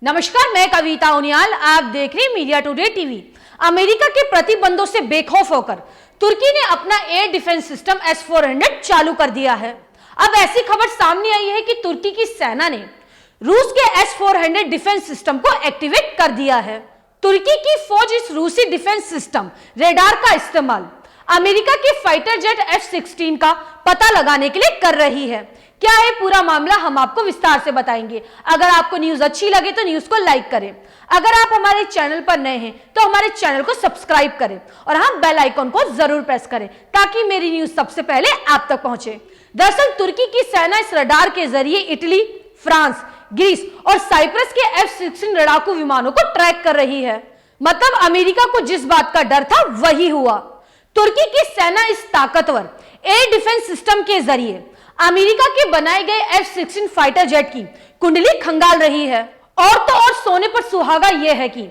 नमस्कार, मैं कविता उनियाल, आप देख रहे हैं मीडिया टुडे टीवी। अमेरिका के प्रतिबंधों से बेखौफ होकर तुर्की ने अपना एयर डिफेंस सिस्टम S-400 चालू कर दिया है। अब ऐसी खबर सामने आई है कि तुर्की की सेना ने रूस के S-400 डिफेंस सिस्टम को एक्टिवेट कर दिया है। तुर्की की फौज इस रूसी डिफेंस सिस्टम रेडार का इस्तेमाल अमेरिका के फाइटर जेट F-16 का पता लगाने के लिए कर रही है। क्या है पूरा मामला, हम आपको विस्तार से बताएंगे। अगर आपको न्यूज अच्छी लगे तो न्यूज को लाइक करें। अगर आप हमारे चैनल पर नए हैं तो हमारे चैनल को सब्सक्राइब करें और हाँ, बेल आइकन को जरूर प्रेस करें ताकि मेरी न्यूज सबसे पहले आप तक पहुंचे। दरअसल तुर्की की सेना इस रडार के जरिए इटली, फ्रांस, ग्रीस और साइप्रस के F-16 लड़ाकू विमानों को ट्रैक कर रही है। मतलब अमेरिका को जिस बात का डर था वही हुआ। तुर्की की सेना इस ताकतवर एयर डिफेंस सिस्टम के जरिए अमेरिका के बनाए गए F-16 फाइटर जेट की कुंडली खंगाल रही है। और तो और सोने पर सुहागा यह है कि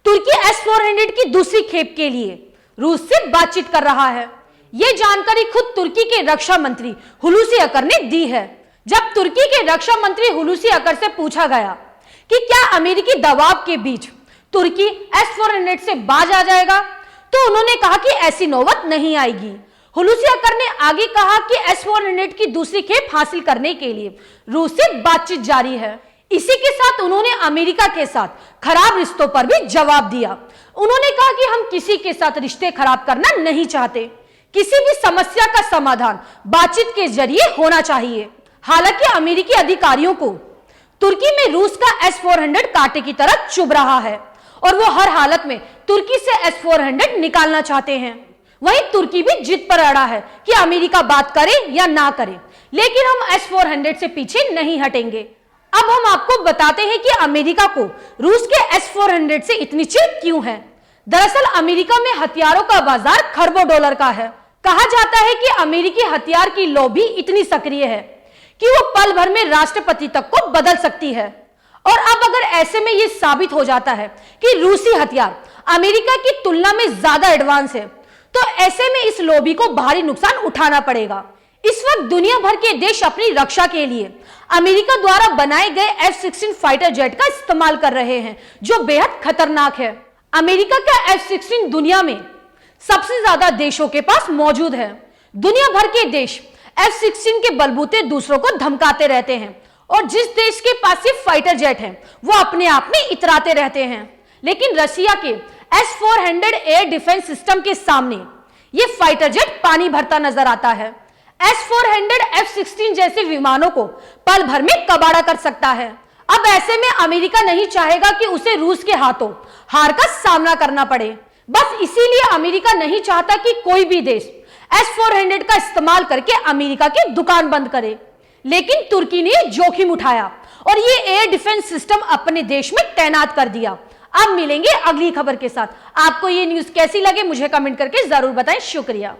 तुर्की S-400 की दूसरी खेप के लिए रूस से बातचीत कर रहा है। यह जानकारी खुद तुर्की के रक्षा मंत्री हुलूसी अकर ने दी है। जब तुर्की के रक्षा मंत्री हुलूसी अकर से पूछा गया कि क्या अमेरिकी दबाव के बीच तुर्की S-400 से बाज आ जाएगा, तो उन्होंने कहा कि ऐसी नौबत नहीं आएगी। हुलूसी अकर ने आगे कहा कि S-400 की दूसरी खेप हासिल करने के लिए रूस से बातचीत जारी है। इसी के साथ उन्होंने अमेरिका के साथ खराब रिश्तों पर भी जवाब दिया। उन्होंने कहा कि हम किसी के साथ रिश्ते खराब करना नहीं चाहते। किसी भी समस्या का समाधान बातचीत के जरिए होना चाहिए। हालांकि अमेरिकी अधिकारियों को तुर्की में रूस का S-400 कांटे की तरह चुभ रहा है और वो हर हालत में तुर्की से S-400 निकालना चाहते हैं। वहीं तुर्की भी जिद पर अड़ा है कि अमेरिका बात करे या ना करे, लेकिन हम S-400 से पीछे नहीं हटेंगे। अब हम आपको बताते हैं कि अमेरिका को रूस के S-400 से इतनी चिढ़ क्यों है। दरअसल अमेरिका में हथियारों का बाजार खरबों डॉलर का है। कहा जाता है कि अमेरिकी हथियार की लॉबी इतनी सक्रिय है कि वो पल भर में राष्ट्रपति तक को बदल सकती है। और अब अगर ऐसे में यह साबित हो जाता है कि रूसी हथियार अमेरिका की तुलना में ज्यादा एडवांस है, तो ऐसे में इस लॉबी को भारी नुकसान उठाना पड़ेगा। इस वक्त दुनिया भर के देश अपनी रक्षा के लिए अमेरिका द्वारा बनाए गए F-16 फाइटर जेट का इस्तेमाल कर रहे हैं, जो बेहद खतरनाक है। अमेरिका का F-16 दुनिया में सबसे ज्यादा देशों के पास मौजूद है। दुनिया भर के देश F-16 के बलबूते दूसरों को धमकाते रहते हैं और जिस देश के पास ये फाइटर जेट है वो अपने आप में इतराते रहते हैं। लेकिन रशिया के S-400 एयर डिफेंस सिस्टम के सामने ये फाइटर जेट पानी भरता नजर आता है। S-400 F-16 जैसे विमानों को पल भर में कबाड़ा कर सकता है। अब ऐसे में अमेरिका नहीं चाहेगा कि उसे रूस के हाथों हार का सामना करना पड़े। बस इसीलिए अमेरिका नहीं चाहता कि कोई भी देश S-400 का इस्तेमाल करके अमेरिका की दुकान बंद करे। लेकिन तुर्की ने जोखिम उठाया और ये एयर डिफेंस सिस्टम अपने देश में तैनात कर दिया। अब मिलेंगे अगली खबर के साथ। आपको ये न्यूज कैसी लगे मुझे कमेंट करके जरूर बताएं। शुक्रिया।